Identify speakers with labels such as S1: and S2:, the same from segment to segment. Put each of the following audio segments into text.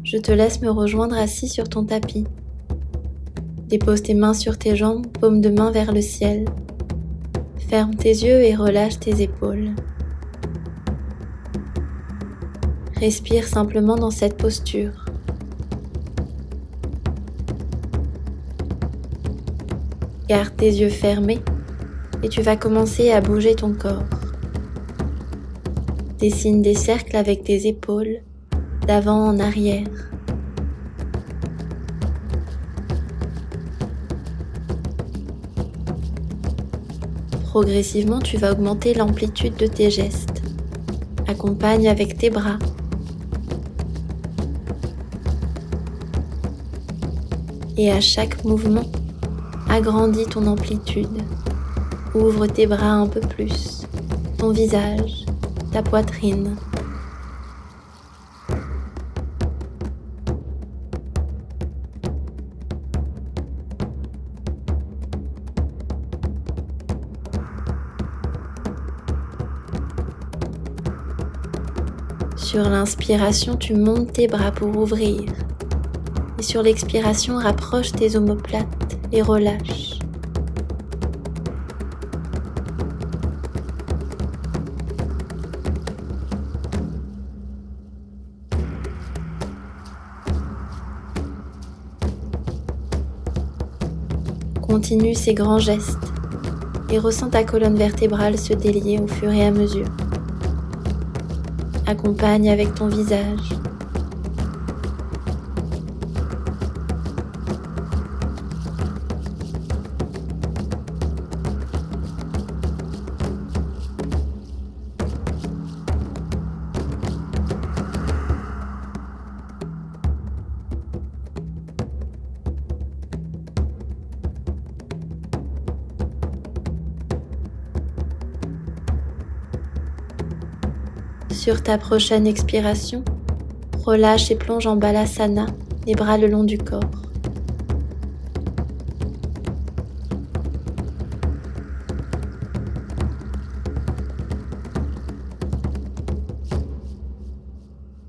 S1: je te laisse me rejoindre assis sur ton tapis. Dépose tes mains sur tes jambes, paume de main vers le ciel. Ferme tes yeux et relâche tes épaules. Respire simplement dans cette posture. Garde tes yeux fermés et tu vas commencer à bouger ton corps. Dessine des cercles avec tes épaules, d'avant en arrière. Progressivement, tu vas augmenter l'amplitude de tes gestes. Accompagne avec tes bras. Et à chaque mouvement, agrandis ton amplitude. Ouvre tes bras un peu plus, ton visage, ta poitrine. Sur l'inspiration, tu montes tes bras pour ouvrir. Et sur l'expiration, rapproche tes omoplates et relâche. Continue ces grands gestes et ressens ta colonne vertébrale se délier au fur et à mesure. Accompagne avec ton visage. Sur ta prochaine expiration, relâche et plonge en Balasana, les bras le long du corps.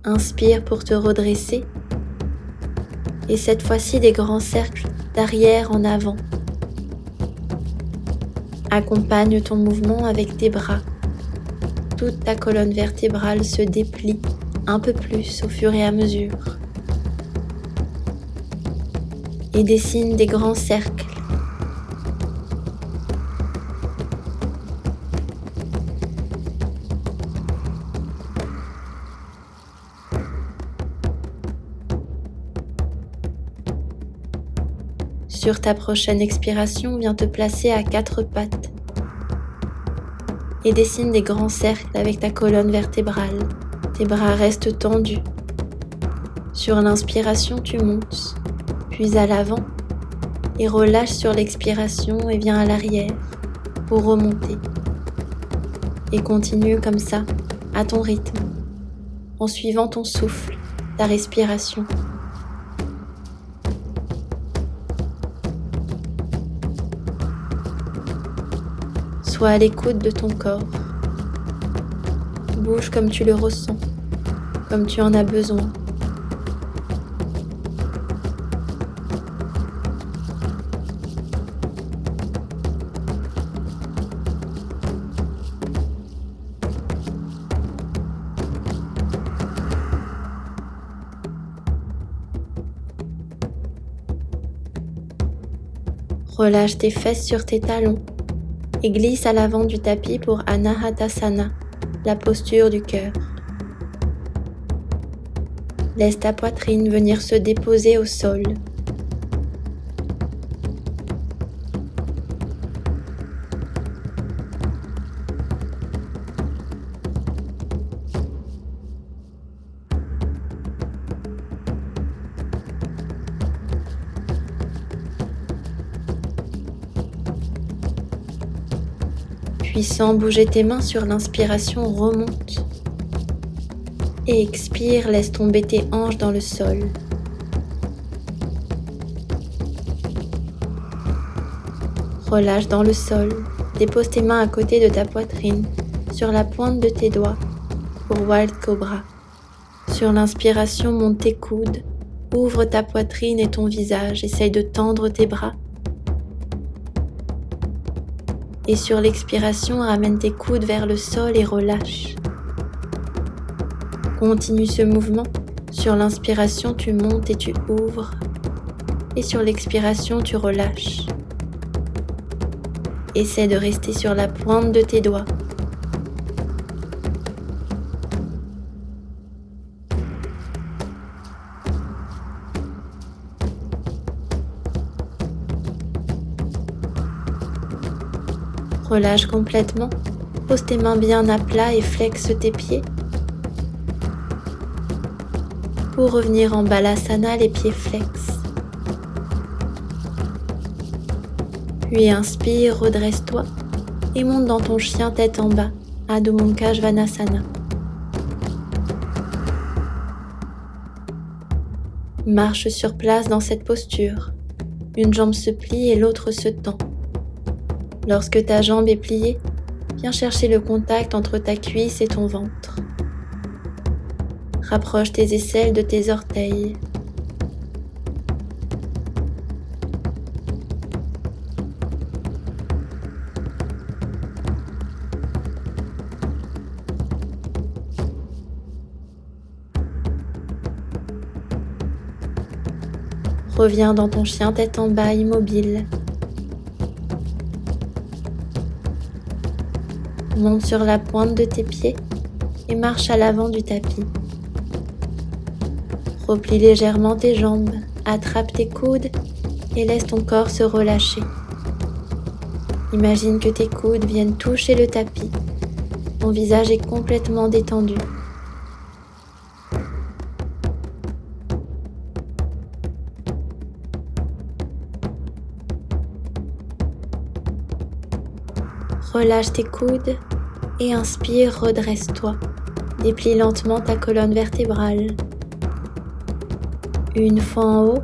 S1: Inspire pour te redresser et cette fois-ci des grands cercles d'arrière en avant. Accompagne ton mouvement avec tes bras. Toute ta colonne vertébrale se déplie un peu plus au fur et à mesure et dessine des grands cercles. Sur ta prochaine expiration, viens te placer à quatre pattes et dessine des grands cercles avec ta colonne vertébrale. Tes bras restent tendus. Sur l'inspiration, tu montes, puis à l'avant et relâche sur l'expiration et viens à l'arrière pour remonter. Et continue comme ça, à ton rythme, en suivant ton souffle, ta respiration. Sois à l'écoute de ton corps. Bouge comme tu le ressens, comme tu en as besoin. Relâche tes fesses sur tes talons et glisse à l'avant du tapis pour Anahatasana, la posture du cœur. Laisse ta poitrine venir se déposer au sol. Puis sans bouger tes mains sur l'inspiration, remonte. Et expire, laisse tomber tes hanches dans le sol. Relâche dans le sol. Dépose tes mains à côté de ta poitrine, sur la pointe de tes doigts, pour Wild Cobra. Sur l'inspiration, monte tes coudes, ouvre ta poitrine et ton visage, essaye de tendre tes bras. Et sur l'expiration, ramène tes coudes vers le sol et relâche. Continue ce mouvement. Sur l'inspiration, tu montes et tu ouvres. Et sur l'expiration, tu relâches. Essaie de rester sur la pointe de tes doigts. Relâche complètement. Pose tes mains bien à plat et flexe tes pieds. Pour revenir en balasana, les pieds flex. Puis inspire, redresse-toi et monte dans ton chien tête en bas, Adho Mukha Svanasana. Marche sur place dans cette posture. Une jambe se plie et l'autre se tend. Lorsque ta jambe est pliée, viens chercher le contact entre ta cuisse et ton ventre. Rapproche tes aisselles de tes orteils. Reviens dans ton chien tête en bas immobile. Monte sur la pointe de tes pieds et marche à l'avant du tapis. Replie légèrement tes jambes, attrape tes coudes et laisse ton corps se relâcher. Imagine que tes coudes viennent toucher le tapis. Ton visage est complètement détendu. Relâche tes coudes et inspire, redresse-toi. Déplie lentement ta colonne vertébrale. Une fois en haut,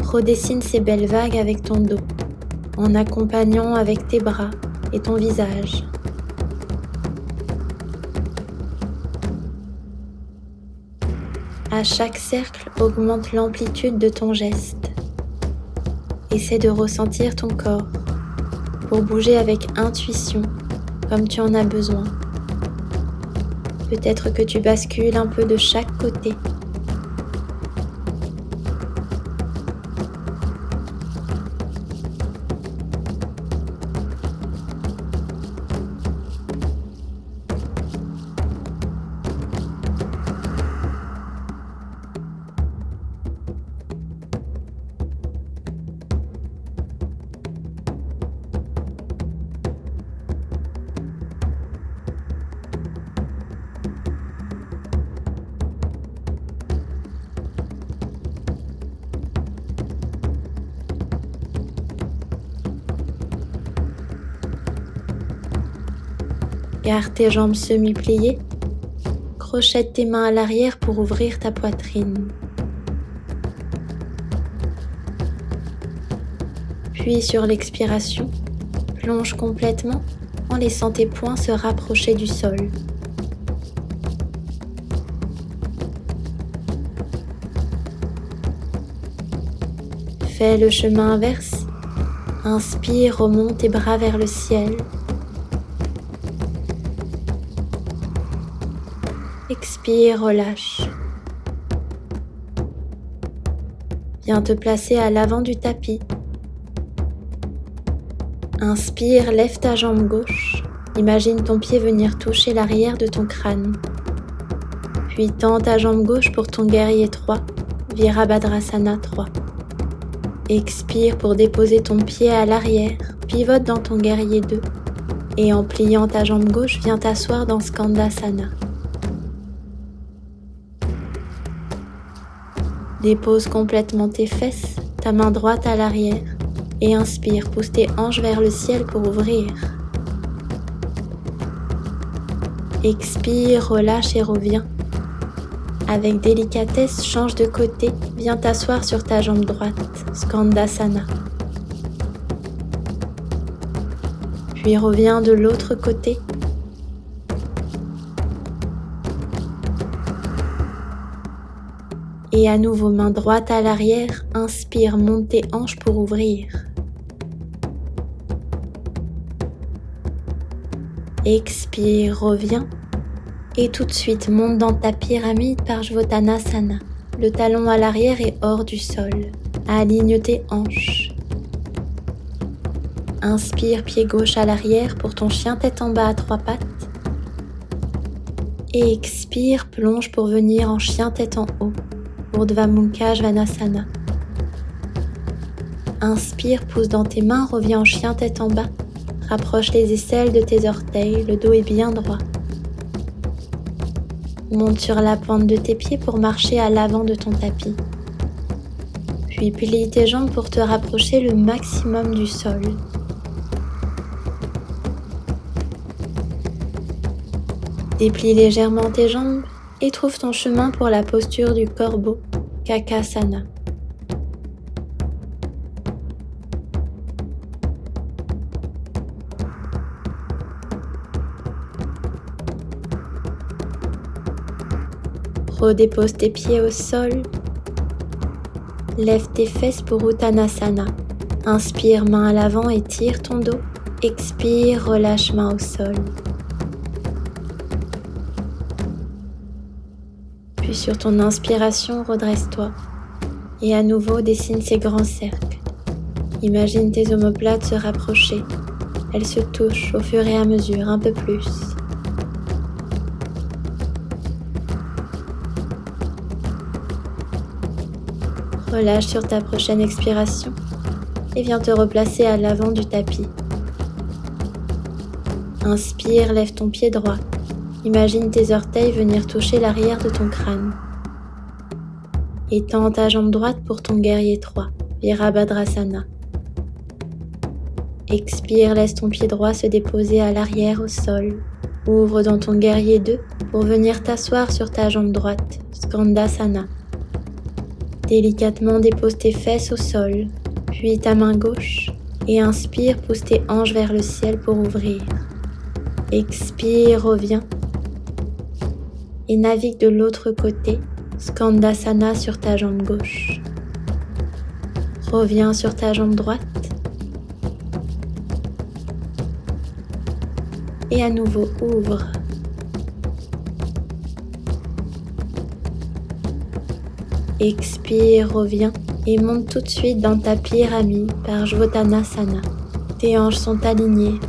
S1: redessine ces belles vagues avec ton dos, en accompagnant avec tes bras et ton visage. À chaque cercle, augmente l'amplitude de ton geste. Essaie de ressentir ton corps pour bouger avec intuition, comme tu en as besoin. Peut-être que tu bascules un peu de chaque côté. Garde tes jambes semi-pliées. Crochette tes mains à l'arrière pour ouvrir ta poitrine. Puis sur l'expiration, plonge complètement en laissant tes poings se rapprocher du sol. Fais le chemin inverse. Inspire, remonte tes bras vers le ciel. Expire, relâche. Viens te placer à l'avant du tapis. Inspire, lève ta jambe gauche. Imagine ton pied venir toucher l'arrière de ton crâne. Puis tends ta jambe gauche pour ton guerrier 3, Virabhadrasana 3. Expire pour déposer ton pied à l'arrière, pivote dans ton guerrier 2. Et en pliant ta jambe gauche, viens t'asseoir dans Skandasana. Dépose complètement tes fesses, ta main droite à l'arrière et inspire, pousse tes hanches vers le ciel pour ouvrir. Expire, relâche et reviens. Avec délicatesse, change de côté, viens t'asseoir sur ta jambe droite, Skandasana. Puis reviens de l'autre côté. Et à nouveau, main droite à l'arrière, inspire, monte tes hanches pour ouvrir. Expire, reviens. Et tout de suite, monte dans ta pyramide Parshvottanasana. Le talon à l'arrière est hors du sol. Aligne tes hanches. Inspire, pied gauche à l'arrière pour ton chien tête en bas à 3 pattes. Et expire, plonge pour venir en chien tête en haut. Urdhva Mukha Svanasana. Inspire, pousse dans tes mains, reviens en chien tête en bas. Rapproche les aisselles de tes orteils, le dos est bien droit. Monte sur la pointe de tes pieds pour marcher à l'avant de ton tapis. Puis plie tes jambes pour te rapprocher le maximum du sol. Déplie légèrement tes jambes et trouve ton chemin pour la posture du corbeau, Kakasana. Redépose tes pieds au sol. Lève tes fesses pour Uttanasana. Inspire, main à l'avant, étire ton dos. Expire, relâche main au sol. Puis sur ton inspiration, redresse-toi. Et à nouveau, dessine ces grands cercles. Imagine tes omoplates se rapprocher. Elles se touchent au fur et à mesure, un peu plus. Relâche sur ta prochaine expiration et viens te replacer à l'avant du tapis. Inspire, lève ton pied droit. Imagine tes orteils venir toucher l'arrière de ton crâne. Étends ta jambe droite pour ton guerrier 3, Virabhadrasana. Expire, laisse ton pied droit se déposer à l'arrière au sol. Ouvre dans ton guerrier 2 pour venir t'asseoir sur ta jambe droite, Skandasana. Délicatement dépose tes fesses au sol, puis ta main gauche et inspire, pousse tes hanches vers le ciel pour ouvrir. Expire, reviens et navigue de l'autre côté, Skandasana sur ta jambe gauche. Reviens sur ta jambe droite et à nouveau ouvre. Expire, reviens et monte tout de suite dans ta pyramide Parshvottanasana. Tes hanches sont alignées.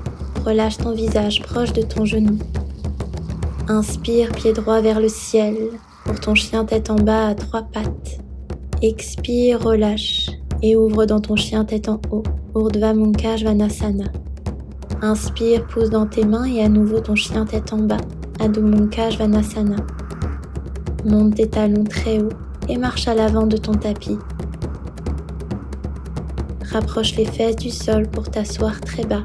S1: Relâche ton visage proche de ton genou. Inspire, pied droit vers le ciel pour ton chien tête en bas à 3 pattes. Expire, relâche et ouvre dans ton chien tête en haut, Urdhva Mukha Svanasana. Inspire, pousse dans tes mains et à nouveau ton chien tête en bas, Adho Mukha Svanasana. Monte tes talons très haut et marche à l'avant de ton tapis. Rapproche les fesses du sol pour t'asseoir très bas.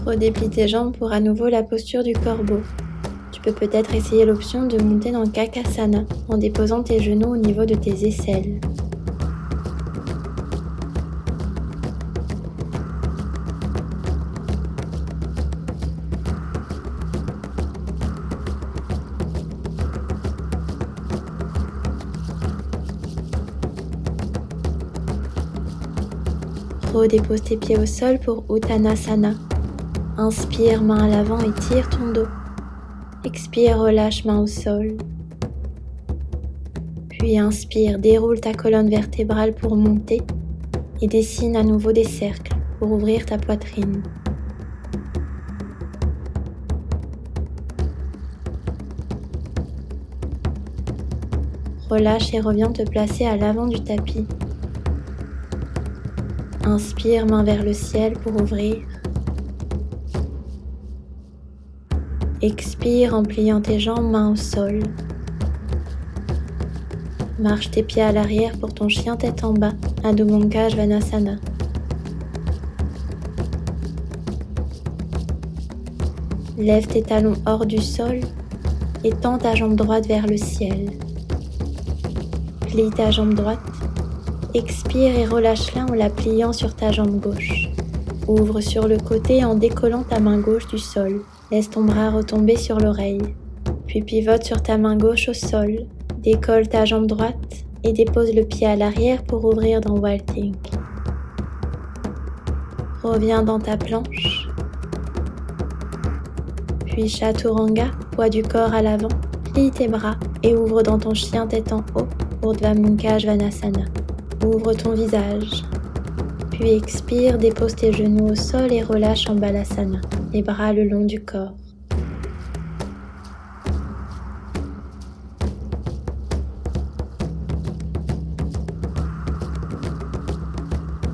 S1: Redéplie tes jambes pour à nouveau la posture du corbeau. Tu peux peut-être essayer l'option de monter dans Kakasana en déposant tes genoux au niveau de tes aisselles. Redépose tes pieds au sol pour Uttanasana. Inspire, main à l'avant, étire ton dos. Expire, relâche, main au sol. Puis inspire, déroule ta colonne vertébrale pour monter et dessine à nouveau des cercles pour ouvrir ta poitrine. Relâche et reviens te placer à l'avant du tapis. Inspire, main vers le ciel pour ouvrir. Expire en pliant tes jambes, main au sol. Marche tes pieds à l'arrière pour ton chien tête en bas, Adho Mukha Svanasana. Lève tes talons hors du sol et tends ta jambe droite vers le ciel. Plie ta jambe droite. Expire et relâche-la en la pliant sur ta jambe gauche. Ouvre sur le côté en décollant ta main gauche du sol. Laisse ton bras retomber sur l'oreille. Puis pivote sur ta main gauche au sol, décolle ta jambe droite et dépose le pied à l'arrière pour ouvrir dans Wild Thing. Reviens dans ta planche. Puis Chaturanga, poids du corps à l'avant, plie tes bras et ouvre dans ton chien tête en haut, Urdhva Mukha Svanasana. Ouvre ton visage. Puis expire, dépose tes genoux au sol et relâche en Balasana, les bras le long du corps.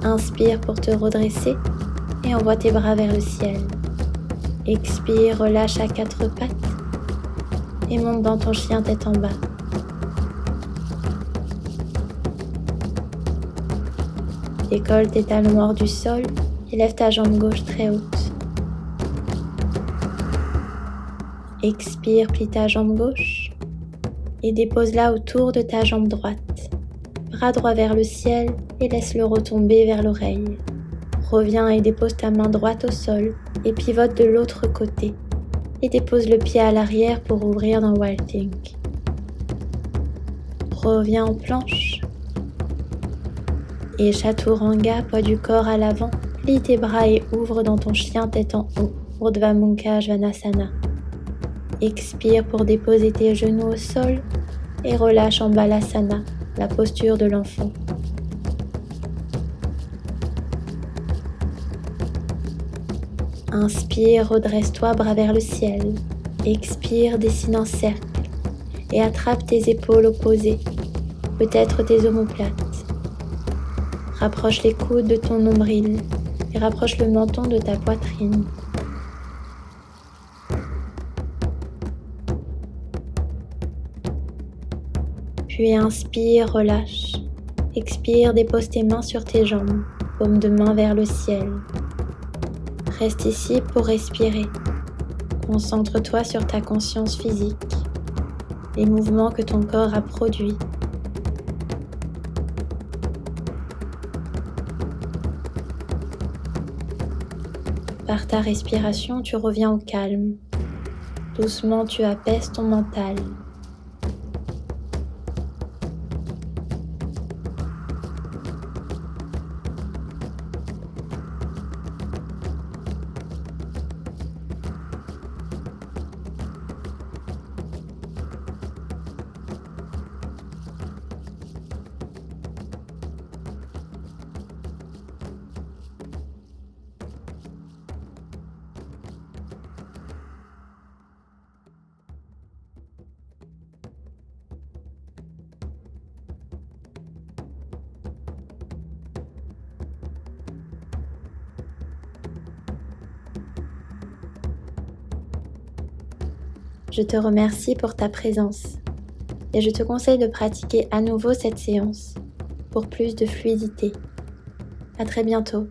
S1: Inspire pour te redresser et envoie tes bras vers le ciel. Expire, relâche à quatre pattes et monte dans ton chien tête en bas. Décolle tes talons hors du sol et lève ta jambe gauche très haute. Expire, plie ta jambe gauche et dépose-la autour de ta jambe droite. Bras droit vers le ciel et laisse-le retomber vers l'oreille. Reviens et dépose ta main droite au sol et pivote de l'autre côté et dépose le pied à l'arrière pour ouvrir dans Wild Thing. Reviens en planche et Chaturanga, poids du corps à l'avant, plie tes bras et ouvre dans ton chien tête en haut, Urdhva Mukha Svanasana. Expire pour déposer tes genoux au sol et relâche en Balasana, la posture de l'enfant. Inspire, redresse-toi, bras vers le ciel. Expire, dessine un cercle et attrape tes épaules opposées, peut-être tes omoplates. Rapproche les coudes de ton nombril et rapproche le menton de ta poitrine. Puis inspire, relâche. Expire, dépose tes mains sur tes jambes, paume de main vers le ciel. Reste ici pour respirer. Concentre-toi sur ta conscience physique, les mouvements que ton corps a produits. Par ta respiration, tu reviens au calme. Doucement, tu apaises ton mental. Je te remercie pour ta présence et je te conseille de pratiquer à nouveau cette séance pour plus de fluidité. À très bientôt.